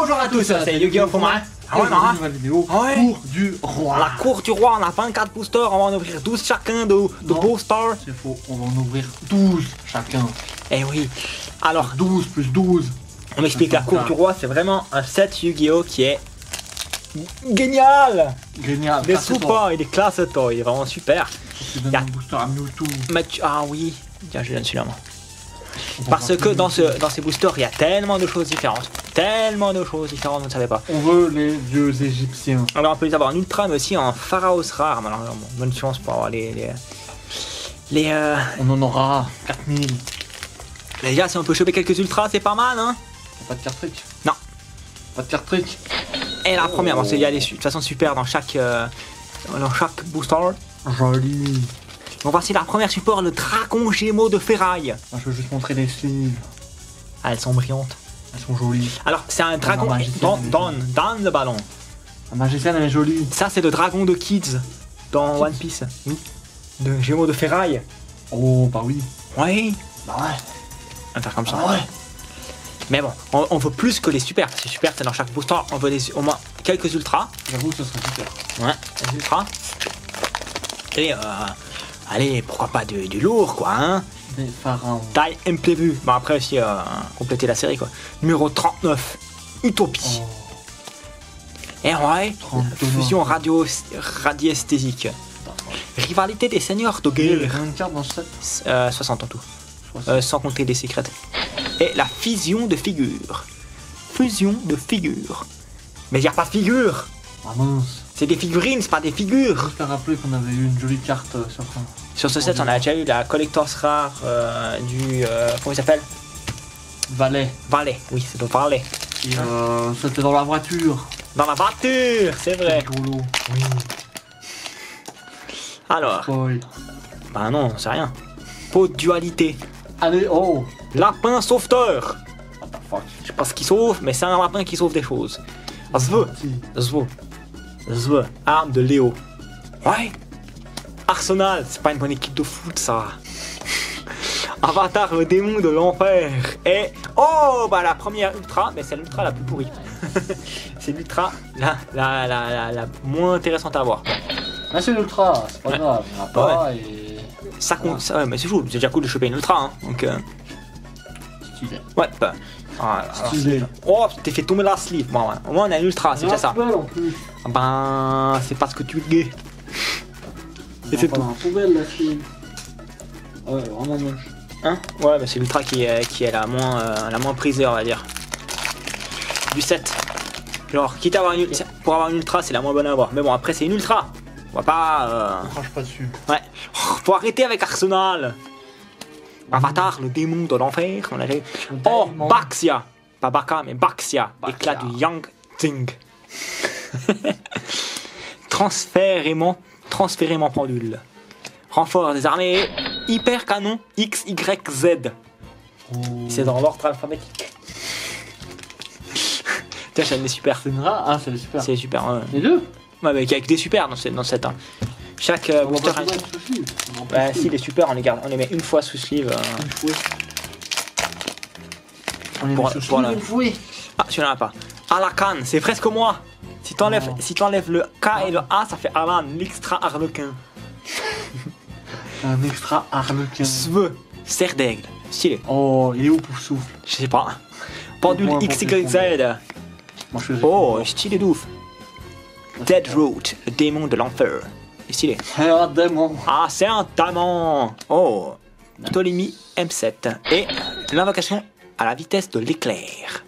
Bonjour à tous, c'est Yu-Gi-Oh! Format. Ah ouais, non, nouvelle vidéo. Cour du roi. La cour du roi, on a 24 boosters, on va en ouvrir 12 chacun de boosters. C'est faux, on va en ouvrir 12 chacun. Eh oui. Alors, 12 plus 12. on m'explique la cour du roi, c'est vraiment un set Yu-Gi-Oh! Qui est génial. Génial. Des soupers, il est classe toi, il est vraiment super. Tu donnes un booster à Mewtwo. Ah oui, tiens, je donne celui-là moi. Parce que dans ces boosters, il y a tellement de choses différentes. Tellement de choses différentes, vous ne savez pas. On veut les dieux égyptiens. Alors on peut les avoir en ultra, mais aussi en pharaos rare. Alors, bon, bonne chance pour avoir les On en aura 4000. Mais déjà, si on peut choper quelques ultras, c'est pas mal, hein. Pas de carte trick. Non. Pas de carte trick. Et la première, bon, il y a des de toute façon super dans chaque booster. Joli. Donc voici la première support, le dragon gémeaux de ferraille. Moi, je veux juste montrer les sleeves. Ah, elles sont brillantes. Elles sont jolies. Alors, c'est un dragon dans le ballon. La magicienne, elle est jolie. Ça, c'est le dragon de Kids dans One Piece. Oui. De gémeaux de ferraille. Oh, bah oui. Oui. Bah ouais. On va faire comme ça. Ah ouais. Mais bon, on veut plus que les super. Parce que super, c'est dans chaque booster, on veut au moins quelques ultras. J'avoue que ce serait super. Ouais, des ultras. Et allez, pourquoi pas du lourd, quoi, hein. Des pharaons. Taille imprévue. Bon, après aussi, compléter la série, quoi. Numéro 39, Utopie. Oh. Et ouais, 39. fusion radiesthésique. Rivalité des seigneurs de Il y a guerre. combien de cartes dans ce set? 60 en tout. 60. Sans compter les secrets. Et la fusion de figures. Fusion de figures. Mais il n'y a pas de figures. Ah mince. C'est des figurines, c'est pas des figures. Juste à rappeler qu'on avait eu une jolie carte sur ça. Sur ce set, on a déjà eu la Collector's Rare du... comment il s'appelle? Valet. Valet. Oui, c'est le Valet. Et c'était dans la voiture. Dans la voiture, c'est vrai. Rigolo. Oui. Alors, Spoil. bah non, c'est rien. Pot de dualité. Allez, oh. Lapin sauveteur. What the fuck. Je sais pas ce qu'il sauve, mais c'est un lapin qui sauve des choses. Zv. Arme de Léo. Ouais. Arsenal, c'est pas une bonne équipe de foot ça. Avatar, le démon de l'enfer. Et oh bah la première ultra, mais c'est l'ultra la plus pourrie. C'est l'ultra la moins intéressante à avoir. Ah, c'est l'ultra, c'est pas Ouais. grave, il n'y en a pas et. Ça compte, ça, ouais, mais c'est chaud, c'est déjà cool de choper une ultra, hein. Donc Stylé. ouais, bah. Ah, Stylé. oh, t'es fait tomber la sleeve. Bon, ouais. Au moins on a une ultra, c'est déjà ça. Poubelle en plus. Ben, c'est parce que tu es gay. Et c'est tout. Dans la poubelle la fille. Ouais, vraiment moche. Hein? Ouais, bah c'est l'ultra qui est la moins prisée, on va dire. Du 7. Genre, quitte à avoir une ultra, pour avoir une ultra, c'est la moins bonne à avoir. Mais bon, après, c'est une ultra. On va pas. On crache pas dessus. Ouais. Oh, faut arrêter avec Arsenal. Avatar, le démon de l'enfer. On a dit. Oh, Baxia. Pas Baka, mais Baxia. Éclat du Yang Ting. Transférément pendule. Renfort des armées. Hyper canon XYZ. Oh. C'est dans l'ordre alphabétique. Tiens, j'ai des super. C'est une rare. Ah, c'est les super. C'est super. Les deux. Ouais, mais avec des super dans cette. Hein. Chaque On va booster. pas tout mettre sous sleeve. On va pas Bah, sous si, les super, on les garde. On les met une fois sous sleeve. Une fouet. On les Pour- met sous pour sleeve, la- une fouet. Ah, celui-là pas. Alakan, c'est presque moi. Si t'enlèves le K et le A, ça fait Alan, l'extra harlequin. Un extra harlequin. Sveu, serre d'aigle. Stylé. Oh, il est où pour souffle? Je sais pas. Pendule Moi, pour XYZ. Moi, je Oh, stylé d'ouf. Deadroot, le démon de l'enfer. Stylé. C'est un démon. Ah, c'est un diamant. Oh. Ptolémie M7. Et l'invocation à la vitesse de l'éclair.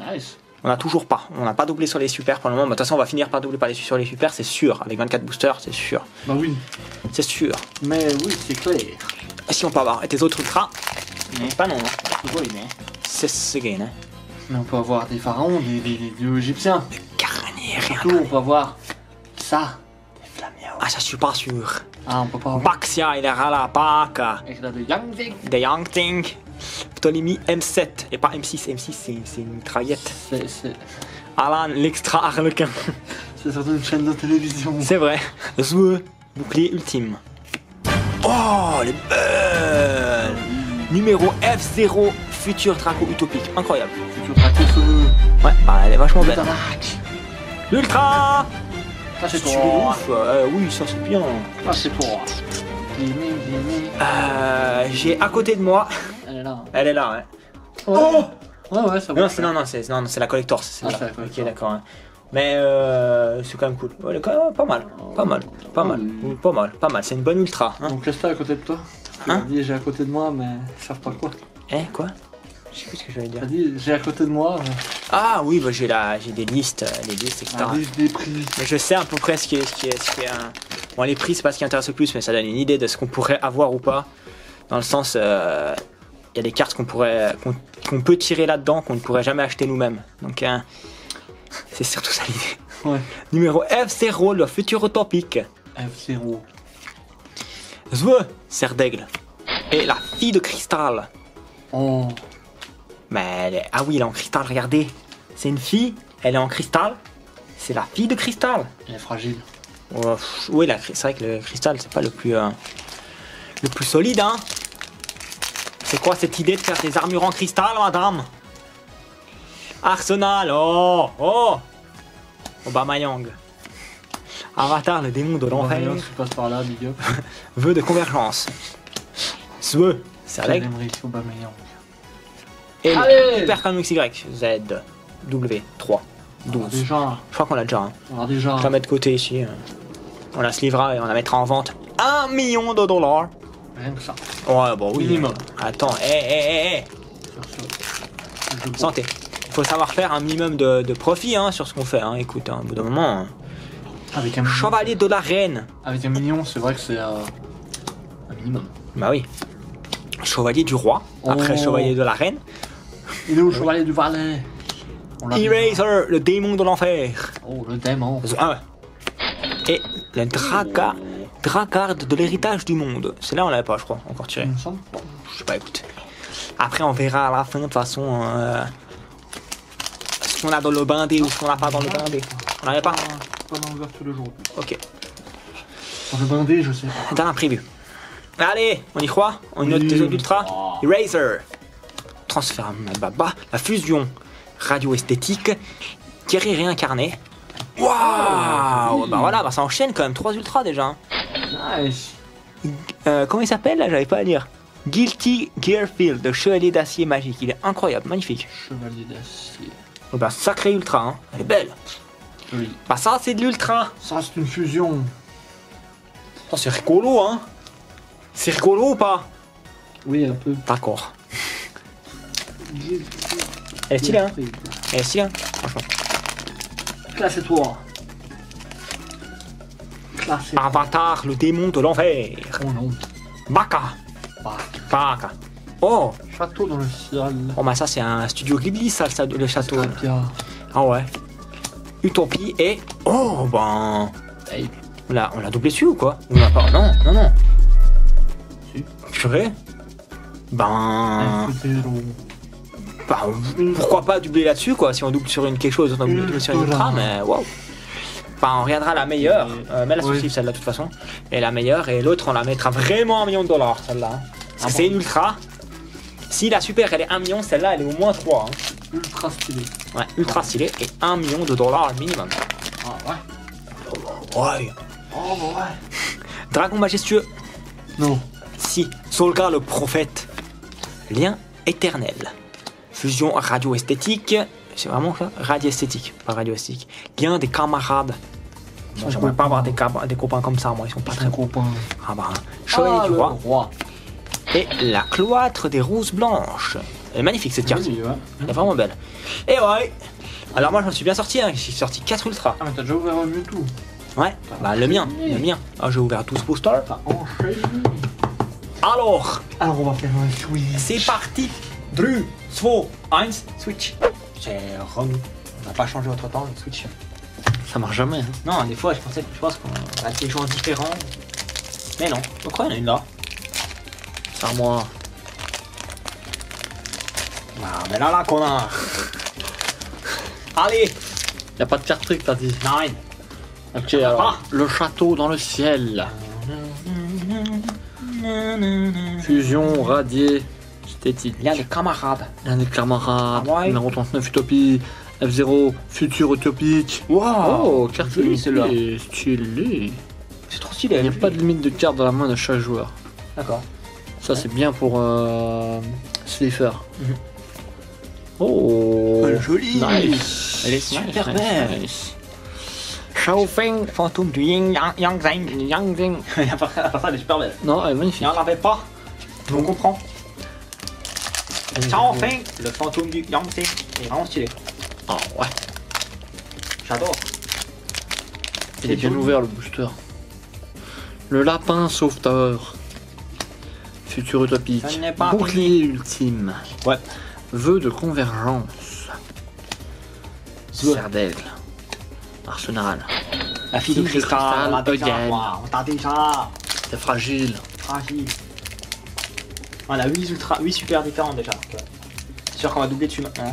Nice. On n'a toujours pas. On n'a pas doublé sur les super pour le moment. Mais de toute façon, on va finir par doubler sur les super, c'est sûr. Avec 24 boosters, c'est sûr. Bah oui. C'est sûr. Mais oui, c'est clair. Et si on peut avoir tes autres ultras, mais pas non. Oui, mais. C'est gain, hein. Mais on peut avoir des pharaons, des dieux égyptiens. Carné, rien. Surtout, on peut avoir ça. Des flammiaux. Ah, ça, je suis pas sûr. Ah, on peut pas avoir. Baxia, il est à la Paca. Avec la de Yang. Des Yangting. Ptolémie M7. Et pas M6. M6, c'est une mitraillette. C'est Alan, l'extra harlequin. surtout une chaîne de télévision. C'est vrai. Zoueux, bouclier ultime. Oh, les belles. Numéro F0, futur Draco utopique. Incroyable. Futur Draco feu. Ouais, bah elle est vachement belle. Ultramax. L'ultra. Ça c'est Tu es toi. ouf. Oui, ça c'est bien. Ça c'est toi. Gimme. J'ai à côté de moi. Elle est là. Elle est là, ouais. Oh ouais, ça va. Non, c'est la collector. C'est Ah, là. c'est la collector. Ok, d'accord. Ouais. Mais c'est quand même cool. Ouais, elle est quand même pas mal. Pas mal. Pas mal. C'est une bonne ultra. Hein. Donc laisse-toi à côté de toi. Tu Hein as dit j'ai à côté de moi, mais ils savent pas quoi. Quoi? Je sais plus ce que j'allais dire. T'as dit j'ai à côté de moi, mais Ah oui, bah, j'ai des listes, etc. la liste des prix. Mais je sais à peu près ce qui est un... Bon, les prix, c'est pas ce qui intéresse le plus, mais ça donne une idée de ce qu'on pourrait avoir ou pas. Dans le sens, il y a des cartes qu'on peut tirer là-dedans, qu'on ne pourrait jamais acheter nous-mêmes. Donc, c'est surtout ça l'idée. Ouais. Numéro F0, le futur utopique. F0. Zwe, serre d'aigle. Et la fille de cristal. Oh. Mais ah oui, elle est en cristal, regardez. C'est une fille, elle est en cristal. C'est la fille de cristal. Elle est fragile. Oh, oui, c'est vrai que le cristal, c'est pas le plus solide, hein. C'est quoi cette idée de faire des armures en cristal, madame? Arsenal, oh Aubameyang. Avatar, le démon de l'enfer. Tu passes par là, big up. Vœu de convergence. Zwe, c'est avec. Aubameyang. Et Allez le Hyper Canon XY, Z, W, 3, 12. Déjà. Je crois qu'on l'a déjà. Hein. Alors déjà. Je vais la mettre de côté ici. On la slivera et on la mettra en vente. 1 million de dollars. Rien que ça. Ouais, bon, oui. Minimum. Attends, Sur ce. Je santé. Il faut savoir faire un minimum de profit hein, sur ce qu'on fait. Hein. Écoute, hein, au bout d'un moment. Hein. Avec un million. Chevalier de la reine. Avec un million, c'est vrai que c'est un minimum. Bah oui. Chevalier du roi. Après, Oh. chevalier de la reine. Il est où le chevalier du Valais? On l'a Eraser, le démon de l'enfer. vu. Oh, le démon. Ah ouais. Et le dragarde de l'héritage du monde. C'est là on l'avait pas, je crois, encore tiré. Il me semble. Bon, je sais pas, écoute. Après, on verra à la fin, de toute façon, ce qu'on a dans le bindé ou ce qu'on n'a pas dans le bindé. On n'avait pas. Pas dans l'ouverture le jour. Ok. Dans le bandé, je sais pas. Dans un prévu. Allez, on y croit? On note Oui. des autres ultras. Oh. Eraser. Transfert Baba. La fusion radio-esthétique. Thierry réincarné. Waouh! Bah voilà, bah ça enchaîne quand même 3 ultras déjà. Hein. Nice. Comment il s'appelle là? J'avais pas à dire. Guilty Gearfield, le chevalier d'acier magique. Il est incroyable, magnifique. Chevalier d'acier. Oh bah sacré ultra, hein. Elle est belle. Joli. Bah ça c'est de l'ultra. Ça, c'est une fusion. Oh, c'est rigolo, hein. C'est rigolo ou pas? Oui, un peu. D'accord. Elle est stylée, hein. Elle est stylée, hein. Franchement. Classez toi. Classez. Avatar, le démon de l'enfer. Oh non. Baka. Bah, Baka. Oh. château dans le ciel. Oh bah ça c'est un studio Ghibli ça, le château. Bien. Ah ouais. Utopie et... Oh ben... Hey. On l'a doublé dessus ou quoi? On l'a pas... Non. Si. Purée. Ben... F0. Pourquoi pas doubler là-dessus quoi? Si on double sur quelque chose, on double sur une ultra, mais waouh. Enfin, on regardera la meilleure. Mets-la sur Oui. Steve, celle-là de toute façon. Et la meilleure, et l'autre on la mettra vraiment à $1 million celle-là. Parce que c'est une ultra. Si la super elle est 1 million, celle-là elle est au moins 3. Hein. Ultra stylé. Ouais, ultra stylé et $1 million minimum. Ah ouais. Ouais. Oh ouais. Dragon majestueux. Non. Si. Solgar le prophète. Lien éternel. Fusion radio-esthétique. C'est vraiment ça? Radio-esthétique, pas radio-esthétique. Lien des camarades. Moi, j'aimerais pas avoir des copains comme ça, moi, ils sont pas très Très copain. Ah bah, chevalier du le roi. roi. Et la cloître des roses blanches. Elle est magnifique cette carte. Oui, ouais. Elle est vraiment belle. Et ouais. Alors moi je me suis bien sorti, hein. J'ai sorti 4 ultras. Ah mais t'as déjà ouvert un Mewtwo. Ouais, bah le mien. Ah j'ai ouvert 12 boosters. T'as enchaîné. Alors, Alors on va faire un switch. c'est parti. 3, 2, 1, switch. C'est remis. On n'a pas changé autre temps le switch. Ça marche jamais. Hein. Non, des fois je pense qu'on a des gens différents. Mais non, je crois qu'il y en a une là. C'est à moi. Ah mais là connard. Allez. Y'a pas de carte trick t'as dit. 9. Ok alors. Le château dans le ciel. Fusion radiée esthétique. Il y a des camarades. Il y a des camarades. Ah ouais. Numéro 39 Utopie. F0, futur utopique. Waouh. Oh, carte joli, celle-là. limitée, stylé. C'est trop stylé. Il n'y a joli. pas de limite de cartes dans la main de chaque joueur. D'accord. Ça, c'est bien pour Slifer. Mhm. Oh, joli. nice. Elle est super belle. Nice. Shaofeng, Fantôme du Yin Yang Zhang. Yang Zing. À part ça, elle est super belle. Non, elle est magnifique. Il n'y en avait pas. On comprend. Tiens, enfin, le fantôme du Yang Zhang. Il est vraiment stylé. Oh, ouais. J'adore. Il est bien ouvert le booster. Le lapin sauveteur. Futur utopique. Ça n'est pas Bouclier ultime. Ouais. Vœu de convergence. Vœu. Serre d'aigle. Arsenal. La fille de Fille de cristal, on l'a cristal, déjà. again. Wow, on t'a déjà. C'est fragile. Fragile. On a 8 super différents déjà. C'est sûr qu'on va doubler dessus maintenant.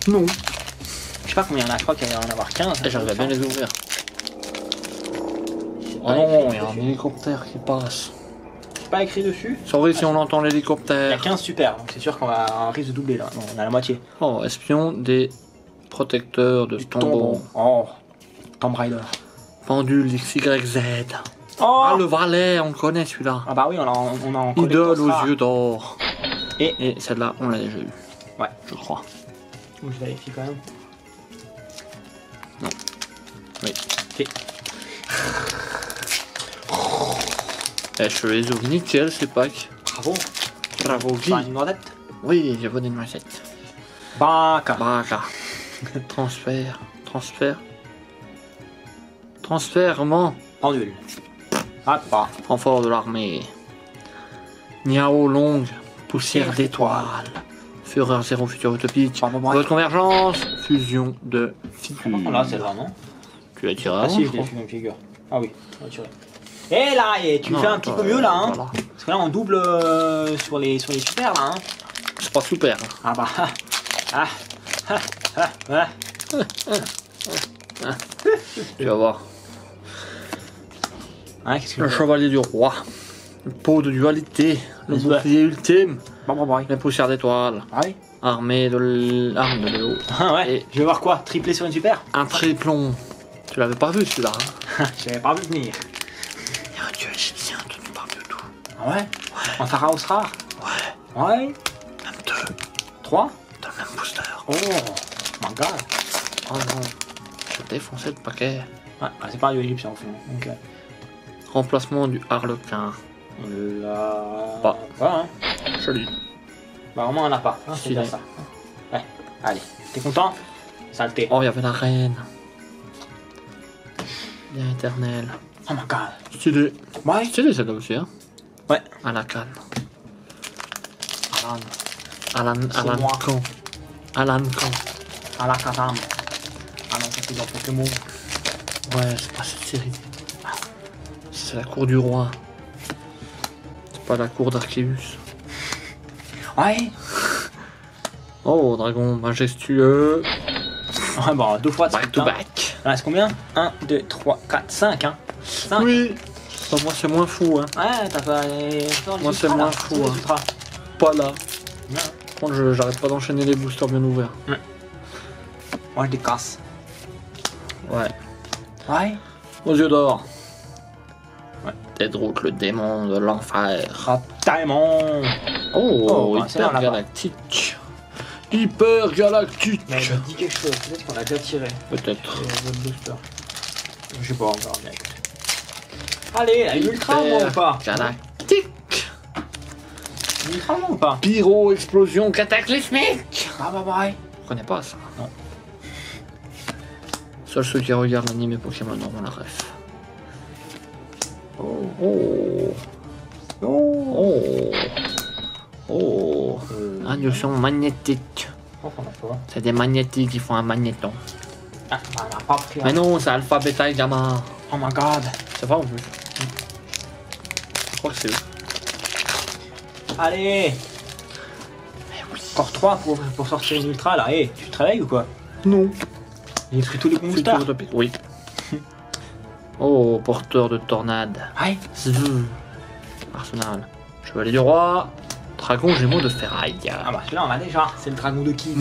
Non. Je sais pas combien il y en a, je crois qu'il va y en avoir 15. J'arrive à bien les ouvrir. Oh pas non, écrit il y a un dessus. hélicoptère qui passe. C'est pas écrit dessus. Sorry si on entend Il y a l'hélicoptère. 15 super, donc c'est sûr qu'on va on risque de doubler là. Non, on a la moitié. Oh, espion des protecteurs de tombeaux. Oh, Tomb Raider. Pendule XYZ. Oh Ah, le valet, on le connaît celui-là. Ah bah oui, on a en Idole collector ça. aux yeux d'or. Et- celle-là, on l'a déjà eu. Ouais. Je crois. Donc je vérifie quand même. Non. Oui. Ok. Je les ouvre nickel ces packs. Bravo. Bravo Guy. Pas une noisette. Oui, j'ai bonne noisette. Baka. Baka. Transfert. Transfert. Transfèrement. Pendule. Ah, pas. Renfort de l'armée. Niao longue. Poussière Poussière d'étoiles. Fureur zéro futur utopique. Bah, bah, bah. Votre convergence. Fusion de figures. Oh, là, c'est là, non? Tu l'as tiré Ah avant, si, je je l'ai crois. fait une figure. Ah oui, on va tirer. Et là, et tu Non, fais un petit peu mieux là, hein? voilà. Parce que là, on double sur les super là, hein? C'est pas super. Ah bah. Ah. Ah. Ah. Ah. Tu vas voir. Hein, qu'est-ce que Le je chevalier du roi. Le pot de dualité. Le Les bouclier ultime. Bon, bon, bon. La poussière d'étoiles. Ah oui? Armée de l'arme de Léo. Ah ouais. Et- Je vais voir quoi? Triplé sur une super? Un triplon. Tu l'avais pas vu celui-là. Hein. J'avais pas vu venir. Il y a un dieu égyptien tenu par Mewtwo. Ah ouais? En Pharaos rare? Ouais. Ouais. Même deux. 3? Dans le même booster. Oh my god. Oh non. J'ai défoncé le paquet. Ouais, bah, c'est pas un dieu égyptien au fond. Donc, Remplacement du harlequin. là. Pas. Hein. Joli. Bah, vraiment, on en a pas. Hein, c'est Stylé. déjà ça. Ouais, allez. T'es content? Saleté. Oh, il y avait la reine. Bien éternel. Oh my god. Stylé. Ouais. Stylé celle-là aussi, hein. Ouais. À la canne. Alan. Alan, C'est Alan moi. Khan. Alan Khan. À la Kazam. Ah non, ça c'est dans Pokémon. Ouais, c'est pas cette série. C'est la cour du roi. C'est pas la cour d'Arceus. Ouais. Oh, dragon majestueux. Ouais, bon, 2 fois de Back suite, to hein. back. Là, c'est combien? 1, 2, 3, 4, 5, hein. 5. Oui. Bah, moi, c'est moins fou, hein. Ouais, t'as pas les. Moi, c'est moins fou, hein. Ultra. Pas là. Ouais. Par contre, j'arrête pas d'enchaîner les boosters bien ouverts. Moi, je les casse. Ouais. Ouais. Aux yeux d'or. Ouais. Deadroot, le démon de l'enfer. Rattaillement. Oh, Oh, bah, c'est là, hyper là-bas. galactique. Hyper galactique. Mais il me dit quelque chose, peut-être qu'on l'a déjà tiré. Peut-être. Votre booster. Je sais pas encore, bien écoute. Allez, la ultra moi ou pas? Galactique. Ultra moi ou pas? Pyro explosion cataclysmique. Ah bah bye. Je connais pas ça. Non. Seuls ceux qui regardent l'anime Pokémon auront la ref. Oh. Oh. Oh. Oh. Radiation magnétique. Oh, on a pas. C'est des magnétiques qui font un magnéton. Ah, on a pas pris. Mais non, c'est alpha, bêta et gamma. Oh my god. C'est pas en plus. Je crois que c'est eux. Allez. Encore 3 pour sortir une ultra là. Hé, tu te réveilles ou quoi? Non. J'ai pris tous les bons Futur boosters. utopique. Oui. Oh, porteur de tornade. Ouais. Zzz. Arsenal. Chevalier du roi. Dragon gémeaux de ferraille. Ah bah celui-là on l'a déjà. C'est le dragon de Kid.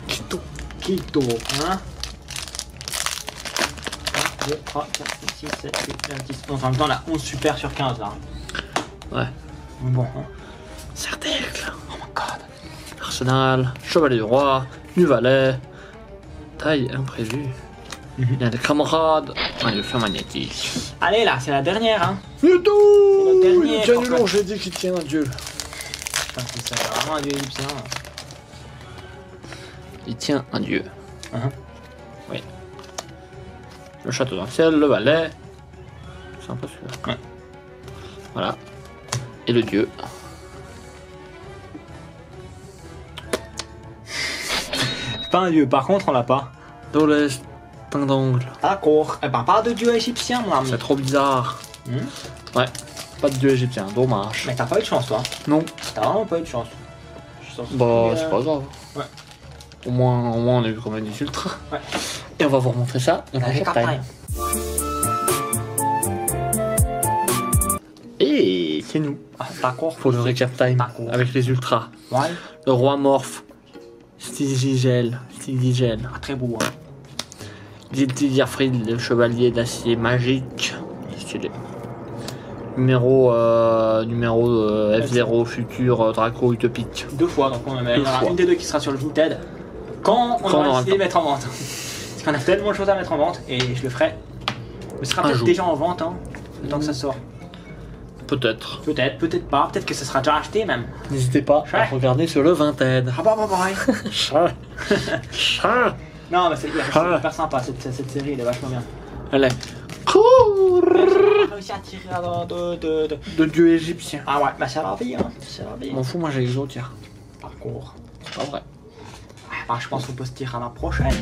Kito. Quito. 1, 2, 3, 4, 5, 6, 7, 8, 9, 10. Donc en même temps, on a 11 super sur 15 là. Ouais. Bon. Hein. Cercle. Oh my god. Arsenal, chevalier du roi, du valet, taille imprévue. Il y a des camarades. Un le fer magnétique. Allez là, c'est la dernière. Hein. Le dos. C'est le dernier, Il tient du pourquoi long, j'ai dit qu'il tient un dieu. Putain, c'est ça, c'est vraiment un dieu égyptien. Il tient un dieu. Oui. Le château dans le ciel, le valet. C'est un peu celui-là. Ouais. Voilà. Et le dieu. C'est pas un dieu, par contre, on l'a pas. Dolès, teint d'angle. D'accord. Eh ben, pas de dieu égyptien, mon ami. C'est trop bizarre. Hmm. Ouais. Pas de dieu égyptien, dommage. Mais t'as pas eu de chance, toi. Non. T'as vraiment pas eu de chance. Je suis sorti, Bah, c'est pas grave. Ouais. Au moins, on a vu combien des ultras. Ouais. Et on va vous remontrer ça dans la Avec recap time. Et c'est nous Ah, d'accord. pour le recap time D'accord. avec les ultras. Ouais. Le roi morphe, Styligel, Ah, très beau. Hein. Diafrid, le chevalier d'acier magique. Stylé. Numéro F0 futur Draco utopique. 2 fois, donc on en a Deux fois. une des deux qui sera sur le Vinted. Quand on Quand on aura aura décidé de le mettre en vente. Parce qu'on a tellement de choses à mettre en vente et je le ferai. Mais ce sera Un peut-être jour. déjà en vente, hein, le temps que ça sort. Peut-être. Peut-être, peut-être pas, peut-être que ça sera déjà acheté même. N'hésitez pas à Ouais. regarder sur le Vinted. Ah bah pareil. Chat. Chat. Non, mais c'est super sympa cette série, elle est vachement bien. Allez. Cours On a réussi à tirer de... de dieu égyptien. Ah ouais, bah c'est la vie, hein. C'est la vie. M'en fous, moi j'ai les autres, tiens. Parcours. C'est pas vrai. Bah, je pense qu'on peut se tirer à la prochaine.